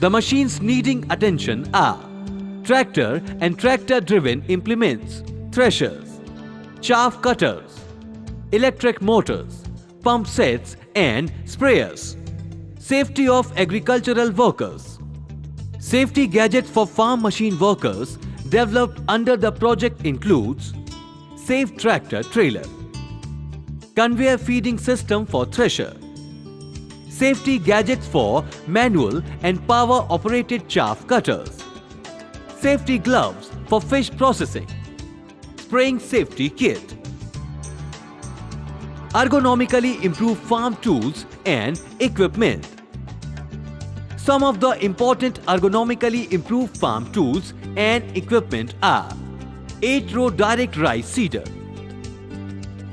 The machines needing attention are tractor and tractor-driven implements, threshers, chaff cutters, electric motors, pump sets and sprayers. Safety of agricultural workers. Safety gadgets for farm machine workers developed under the project includes safe tractor trailer, conveyor feeding system for thresher, safety gadgets for manual and power operated chaff cutters, safety gloves for fish processing, spraying safety kit, ergonomically improved farm tools and equipment. Some of the important ergonomically improved farm tools and equipment are 8-row direct rice seeder,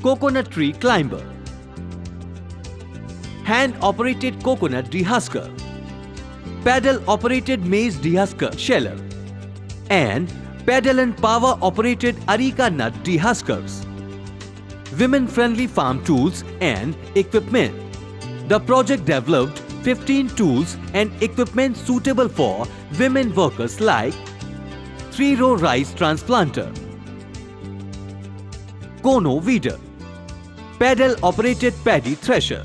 coconut tree climber, hand-operated coconut dehusker, paddle-operated maize dehusker sheller, and paddle and power-operated areca nut dehuskers. Women-friendly farm tools and equipment. The project developed 15 tools and equipment suitable for women workers like 3-row rice transplanter, Kono weeder, paddle-operated paddy thresher,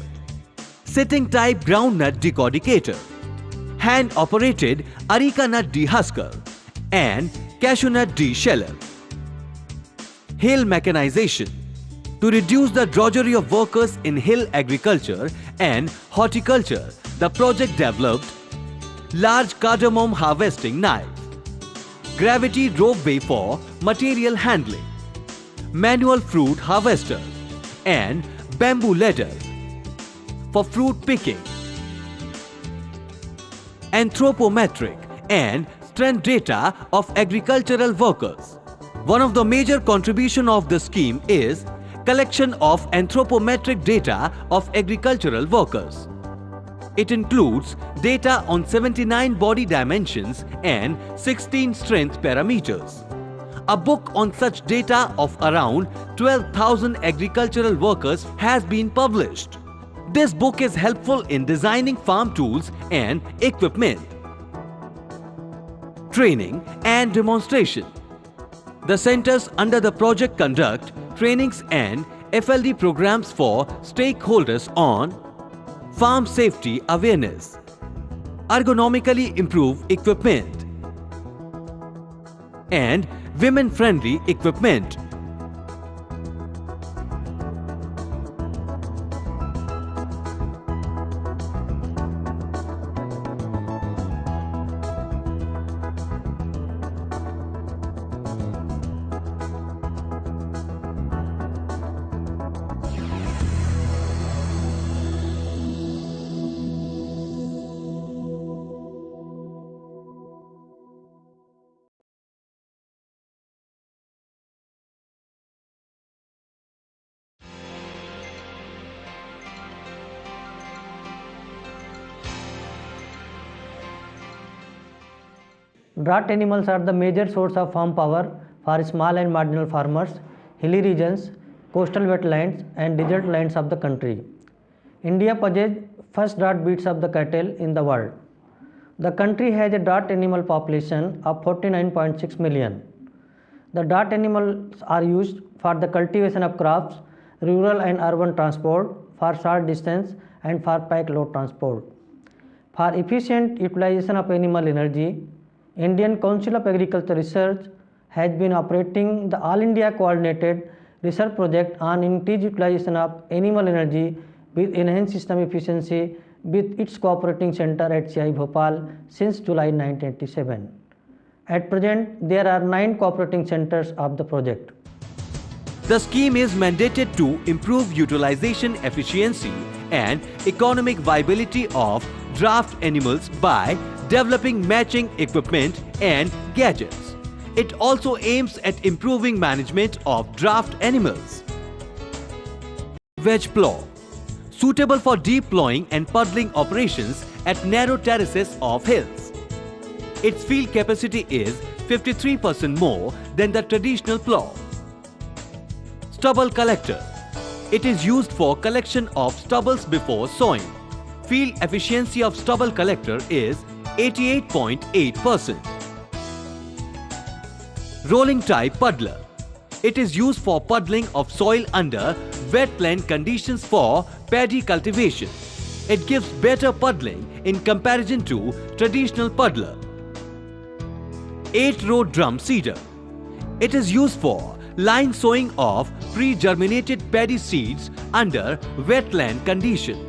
sitting-type groundnut decodicator, hand-operated areca nut dehusker, and cashew nut desheller. Hill mechanization. To reduce the drudgery of workers in hill agriculture and horticulture, the project developed large cardamom harvesting knife, gravity ropeway for material handling, manual fruit harvester, and bamboo ladder for fruit picking, anthropometric and strength data of agricultural workers. One of the major contributions of the scheme is collection of anthropometric data of agricultural workers. It includes data on 79 body dimensions and 16 strength parameters. A book on such data of around 12,000 agricultural workers has been published. This book is helpful in designing farm tools and equipment. Training and demonstration. The centers under the project conduct trainings and FLD programs for stakeholders on farm safety awareness, ergonomically improved equipment, and women-friendly equipment. Drought animals are the major source of farm power for small and marginal farmers, hilly regions, coastal wetlands and desert lands of the country. India possesses first drought breeds of the cattle in the world. The country has a drought animal population of 49.6 million. The drought animals are used for the cultivation of crops, rural and urban transport, for short distance and for pack load transport. For efficient utilization of animal energy, Indian Council of Agricultural Research has been operating the All India Coordinated Research Project on increased utilization of animal energy with enhanced system efficiency with its cooperating center at CIAE Bhopal since July 1987. At present, there are 9 cooperating centers of the project. The scheme is mandated to improve utilization efficiency and economic viability of draft animals by developing matching equipment and gadgets. It also aims at improving management of draft animals. Wedge plow, suitable for deep plowing and puddling operations at narrow terraces of hills. Its field capacity is 53% more than the traditional plow. Stubble collector. It is used for collection of stubbles before sowing. Field efficiency of stubble collector is 88.8%. Rolling type puddler. It is used for puddling of soil under wetland conditions for paddy cultivation. It gives better puddling in comparison to traditional puddler. 8-row drum seeder. It is used for line sowing of pre-germinated paddy seeds under wetland condition.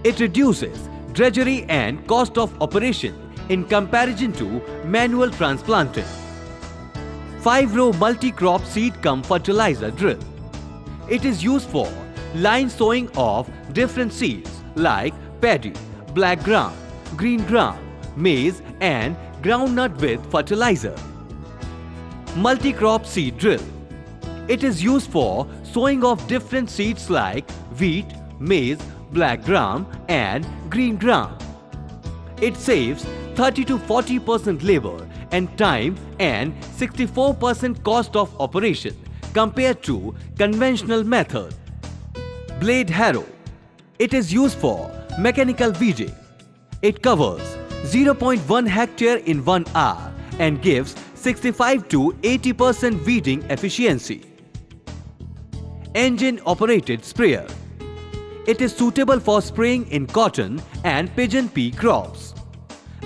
It reduces drudgery and cost of operation in comparison to manual transplanting. 5-row multi-crop seed cum fertilizer drill. It is used for line sowing of different seeds like paddy, black gram, green gram, maize and groundnut with fertilizer. Multi-crop seed drill. It is used for sowing of different seeds like wheat, maize, black gram and green gram. It saves 30 to 40% labor and time and 64% cost of operation compared to conventional method. Blade harrow. It is used for mechanical weeding. It covers 0.1 hectare in 1 hour and gives 65 to 80% weeding efficiency. Engine operated sprayer. It is suitable for spraying in cotton and pigeon pea crops.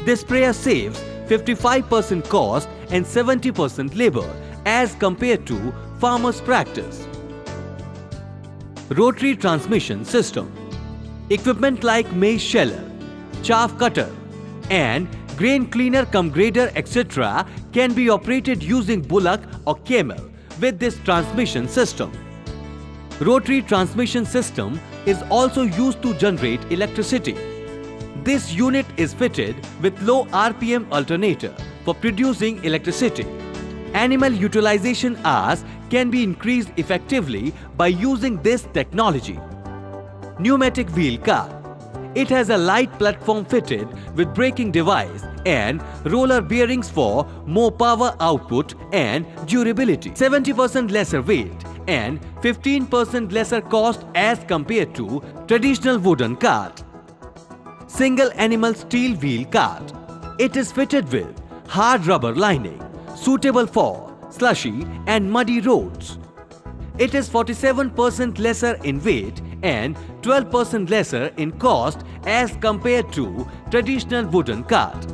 This sprayer saves 55% cost and 70% labor as compared to farmers' practice. Rotary transmission system. Equipment like maize sheller, chaff cutter and grain cleaner cum grader etc. can be operated using bullock or camel with this transmission system. Rotary transmission system is also used to generate electricity. This unit is fitted with low RPM alternator for producing electricity. Animal utilization hours can be increased effectively by using this technology. Pneumatic wheel cart. It has a light platform fitted with braking device and roller bearings for more power output and durability. 70% lesser weight and 15% lesser cost as compared to traditional wooden cart. Single animal steel wheel cart. It is fitted with hard rubber lining, suitable for slushy and muddy roads. It is 47% lesser in weight and 12% lesser in cost as compared to traditional wooden cart.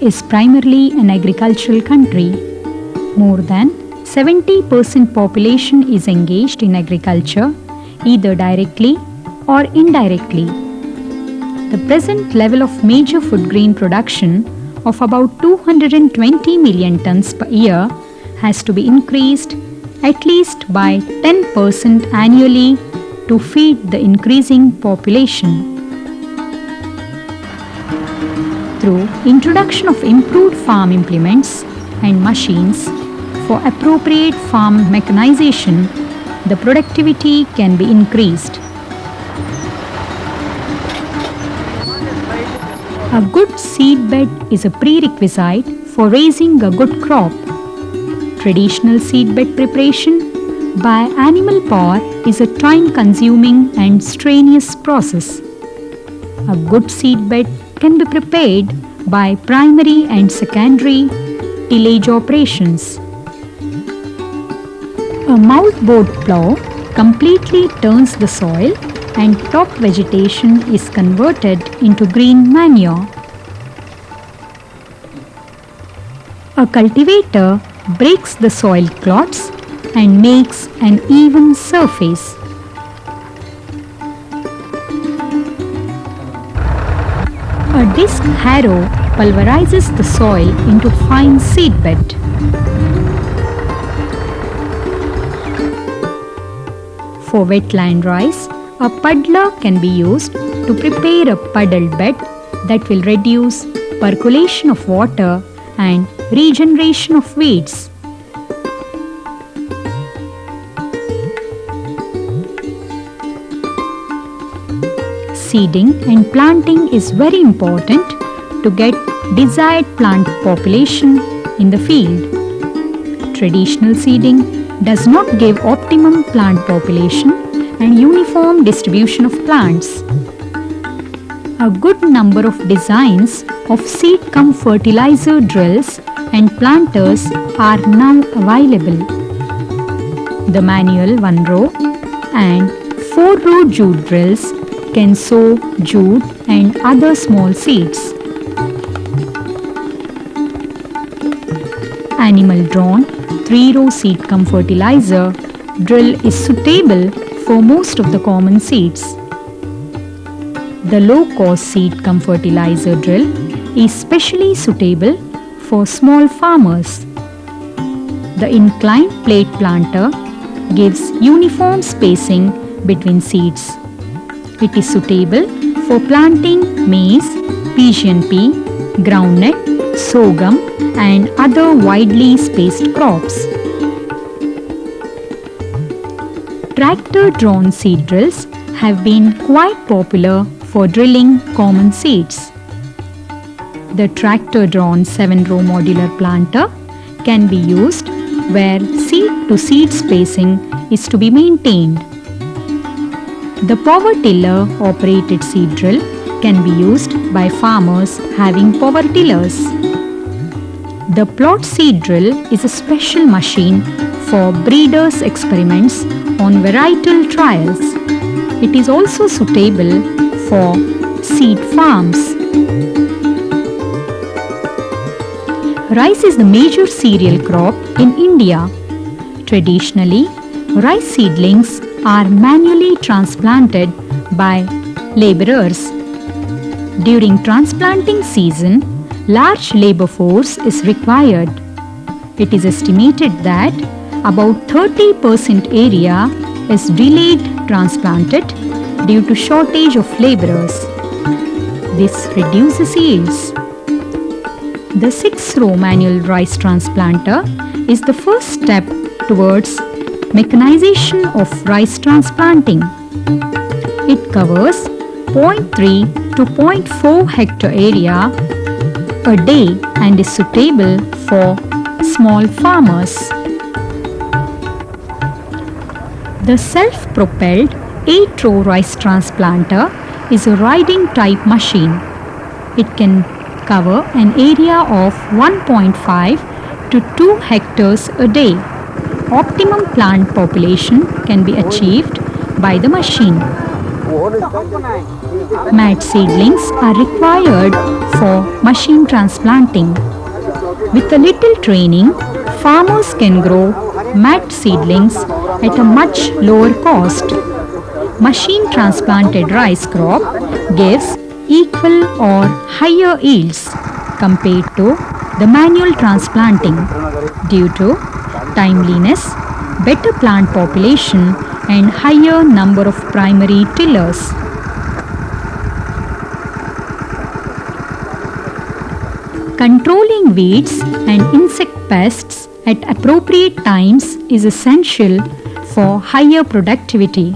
is primarily an agricultural country. More than 70% population is engaged in agriculture, either directly or indirectly. The present level of major food grain production of about 220 million tons per year has to be increased at least by 10% annually to feed the increasing population. Through introduction of improved farm implements and machines for appropriate farm mechanization, the productivity can be increased. A good seed bed is a prerequisite for raising a good crop. Traditional seed bed preparation by animal power is a time-consuming and strenuous process. A good seed bed can be prepared by primary and secondary tillage operations. A mouth-bored plough completely turns the soil and top vegetation is converted into green manure. A cultivator breaks the soil clods and makes an even surface. A disc harrow pulverizes the soil into fine seedbed. For wetland rice, a puddler can be used to prepare a puddled bed that will reduce percolation of water and regeneration of weeds. Seeding and planting is very important to get desired plant population in the field. Traditional seeding does not give optimum plant population and uniform distribution of plants. A good number of designs of seed-cum fertilizer drills and planters are now available. The manual 1-row and 4-row jute drills can sow jute and other small seeds. Animal-drawn 3-row seed-cum fertilizer drill is suitable for most of the common seeds. The low-cost seed-cum fertilizer drill is specially suitable for small farmers. The inclined plate planter gives uniform spacing between seeds. It is suitable for planting maize, pigeon pea, groundnut, sorghum and other widely spaced crops. Tractor-drawn seed drills have been quite popular for drilling common seeds. The tractor-drawn 7-row modular planter can be used where seed-to-seed spacing is to be maintained. The power tiller operated seed drill can be used by farmers having power tillers. The plot seed drill is a special machine for breeders' experiments on varietal trials. It is also suitable for seed farms. Rice is the major cereal crop in India. Traditionally, rice seedlings are manually transplanted by laborers. During transplanting season, large labor force is required. It is estimated that about 30% area is delayed transplanted due to shortage of laborers. This reduces yields. The 6-row manual rice transplanter is the first step towards mechanization of rice transplanting. It covers 0.3 to 0.4 hectare area a day and is suitable for small farmers. The self-propelled 8-row rice transplanter is a riding type machine. It can cover an area of 1.5 to 2 hectares a day. Optimum plant population can be achieved by the machine. Mat seedlings are required for machine transplanting. With a little training, farmers can grow mat seedlings at a much lower cost. Machine transplanted rice crop gives equal or higher yields compared to the manual transplanting due to timeliness, better plant population and higher number of primary tillers. Controlling weeds and insect pests at appropriate times is essential for higher productivity.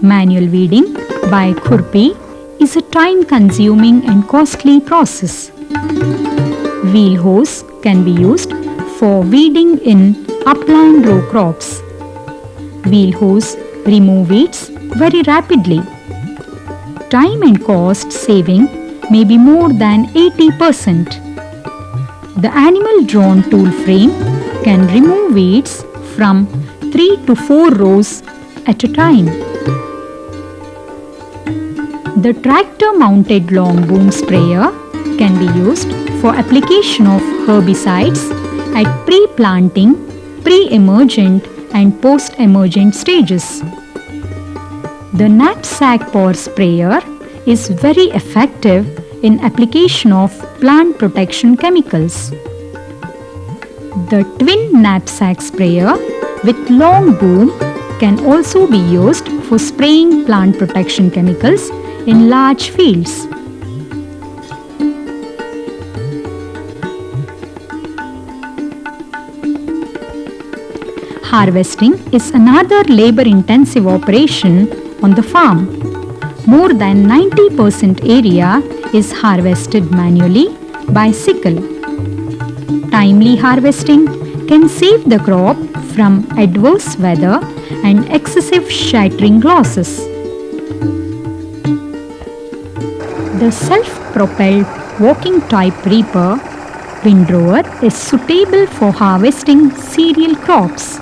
Manual weeding by khurpi is a time-consuming and costly process. Wheel hose can be used for weeding in upland row crops. Wheel hose remove weeds very rapidly. Time and cost saving may be more than 80%. The animal-drawn tool frame can remove weeds from 3 to 4 rows at a time. The tractor-mounted long boom sprayer can be used for application of herbicides at pre-planting, pre-emergent and post-emergent stages. The knapsack power sprayer is very effective in application of plant protection chemicals. The twin knapsack sprayer with long boom can also be used for spraying plant protection chemicals in large fields. Harvesting is another labor-intensive operation on the farm. More than 90% area is harvested manually by sickle. Timely harvesting can save the crop from adverse weather and excessive shattering losses. The self-propelled walking type reaper windrower is suitable for harvesting cereal crops.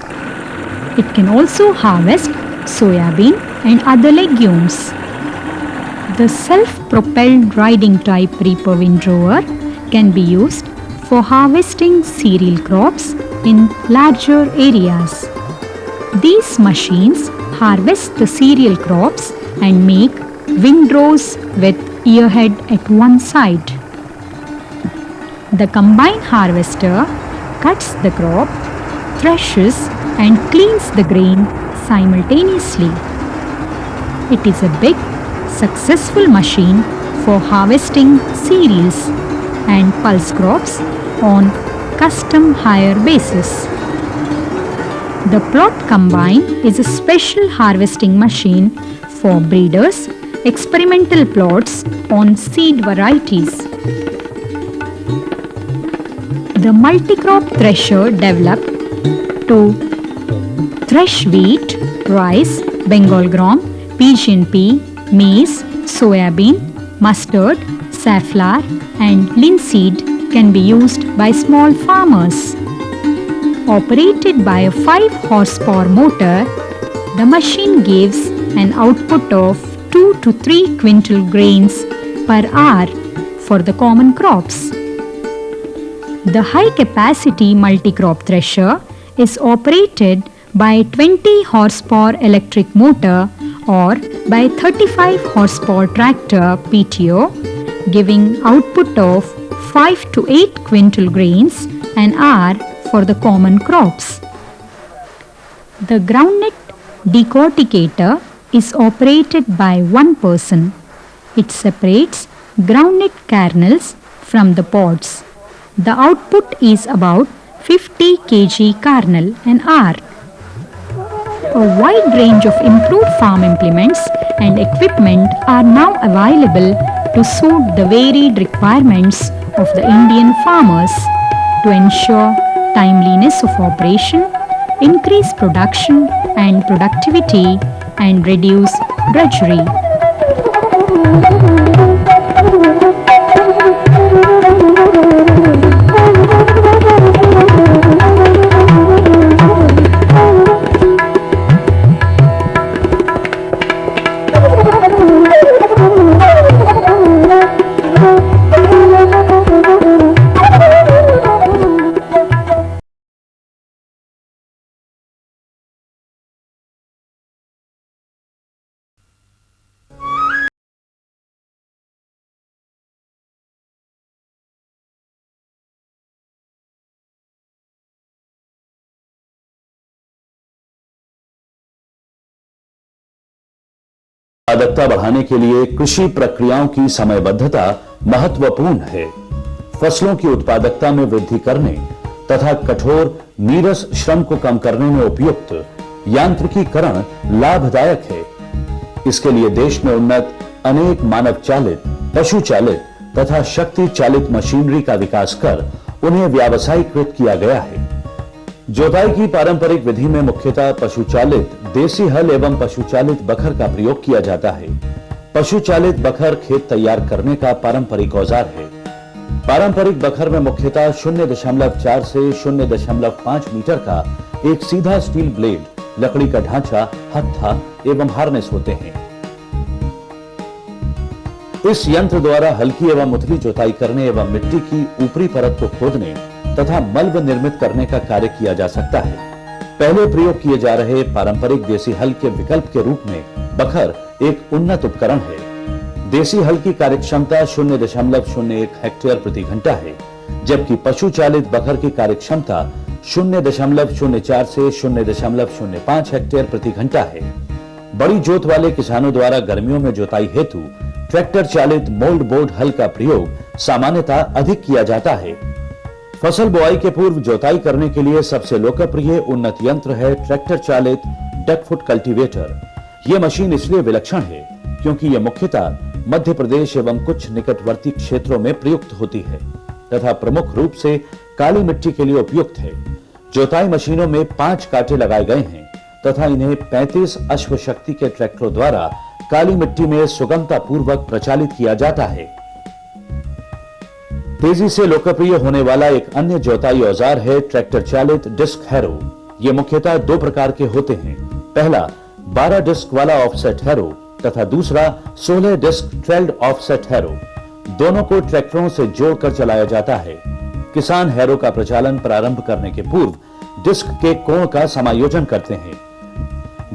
It can also harvest soybean and other legumes. The self-propelled riding type reaper windrower can be used for harvesting cereal crops in larger areas. These machines harvest the cereal crops and make windrows with earhead at one side. The combine harvester cuts the crop, threshes and cleans the grain simultaneously. It is a big, successful machine for harvesting cereals and pulse crops on custom hire basis. The plot combine is a special harvesting machine for breeders' experimental plots on seed varieties. The multi-crop thresher developed to thresh wheat, rice, Bengal gram, pigeon pea, maize, soybean, mustard, safflower and linseed can be used by small farmers. Operated by a 5 horsepower motor, the machine gives an output of 2 to 3 quintal grains per hour for the common crops. The high capacity multi-crop thresher is operated by a 20 horsepower electric motor or by 35 horsepower tractor PTO, giving output of 5 to 8 quintal grains an hour for the common crops. The groundnut decorticator is operated by one person. It separates groundnut kernels from the pods. The output is about 50 kg kernel an hour. A wide range of improved farm implements and equipment are now available to suit the varied requirements of the Indian farmers to ensure timeliness of operation, increase production and productivity, and reduce drudgery. उत्पादकता बढ़ाने के लिए कृषि प्रक्रियाओं की समयबद्धता महत्वपूर्ण है। फसलों की उत्पादकता में वृद्धि करने तथा कठोर नीरस श्रम को कम करने में उपयुक्त यांत्रिकीकरण लाभदायक है। इसके लिए देश में उन्नत अनेक मानव चालित, पशु चालित तथा शक्ति चालित मशीनरी का विकास कर उन्हें व्यावसायीकृत किया गया है। जोताई की पारंपरिक विधि में मुख्यतः पशुचालित देसी हल एवं पशुचालित बखर का प्रयोग किया जाता है। पशुचालित बखर खेत तैयार करने का पारंपरिक औजार है। पारंपरिक बखर में मुख्यतः 0.4 से 0.5 मीटर का एक सीधा स्टील ब्लेड, लकड़ी का ढांचा, हत्था एवं हार्नेस होते हैं। इस यंत्र द्वारा हल्की एवं उथली जुताई करने एवं मिट्टी की ऊपरी परत को खोदने तथा मल्ब निर्मित करने का कार्य किया जा सकता है। पहले प्रयोग किए जा रहे पारंपरिक देसी हल के विकल्प के रूप में बखर एक उन्नत उपकरण है। देसी हल की कार्यक्षमता 0.01 हेक्टेयर प्रति घंटा है, जबकि पशु चालित बखर की कार्यक्षमता 0.04 से 0.05 हेक्टेयर प्रति घंटा है। बड़ी जोत वाले किसानों द्वारा गर्मियों में जुताई हेतु ट्रैक्टर चालित मोल्ड बोर्ड हल का प्रयोग सामान्यतः अधिक किया जाता है। फसल बुआई के पूर्व जुताई करने के लिए सबसे लोकप्रिय उन्नत यंत्र है ट्रैक्टर चालित डकफुट कल्टीवेटर। यह मशीन इसलिए विलक्षण है क्योंकि यह मुख्यतः मध्य प्रदेश एवं कुछ निकटवर्ती क्षेत्रों में प्रयुक्त होती है तथा प्रमुख रूप से काली मिट्टी के लिए उपयुक्त है। जुताई मशीनों में 5 कांटे लगाए गए हैं तथा इन्हें 35 अश्व शक्ति के ट्रैक्टरों द्वारा काली मिट्टी में सुगमता पूर्वक प्रचालित किया जाता है। तेजी से लोकप्रिय होने वाला एक अन्य जुताई औजार है ट्रैक्टर चालित डिस्क हैरो। ये मुख्यतः 2 प्रकार के होते हैं। पहला 12 डिस्क वाला ऑफसेट हैरो तथा दूसरा 16 डिस्क 12 ऑफसेट हैरो। दोनों को ट्रैक्टरों से जोड़कर चलाया जाता है। किसान हैरो का प्रचालन प्रारंभ करने के पूर्व डिस्क के कोण का समायोजन करते हैं।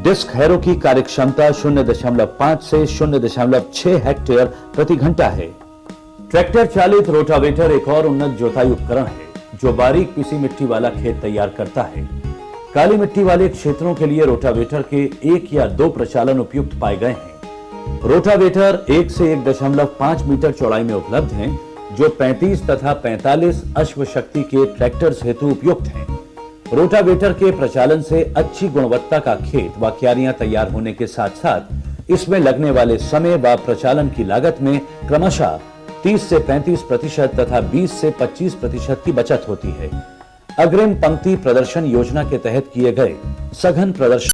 डिस्क हैरो की कार्यक्षमता 0.5 से 0.6 हेक्टेयर प्रति घंटा है। ट्रैक्टर चालित रोटावेटर एक और उन्नत जुताई उपकरण है जो बारीक पिसी मिट्टी वाला खेत तैयार करता है। काली मिट्टी वाले क्षेत्रों के लिए रोटावेटर के 1 या 2 प्रचालन उपयुक्त पाए गए हैं। रोटावेटर 1 से 1.5 मीटर चौड़ाई में उपलब्ध हैं, जो 35 तथा 45 अश्व शक्ति के ट्रैक्टर्स हेतु उपयुक्त हैं। रोटावेटर के प्रचालन से अच्छी गुणवत्ता का खेत व क्यारियां तैयार होने के साथ साथ इसमें लगने वाले समय व प्रचालन की लागत में क्रमशः 30 से 35% तथा 20 से 25% की बचत होती है। अग्रिम पंक्ति प्रदर्शन योजना के तहत किए गए सघन प्रदर्शन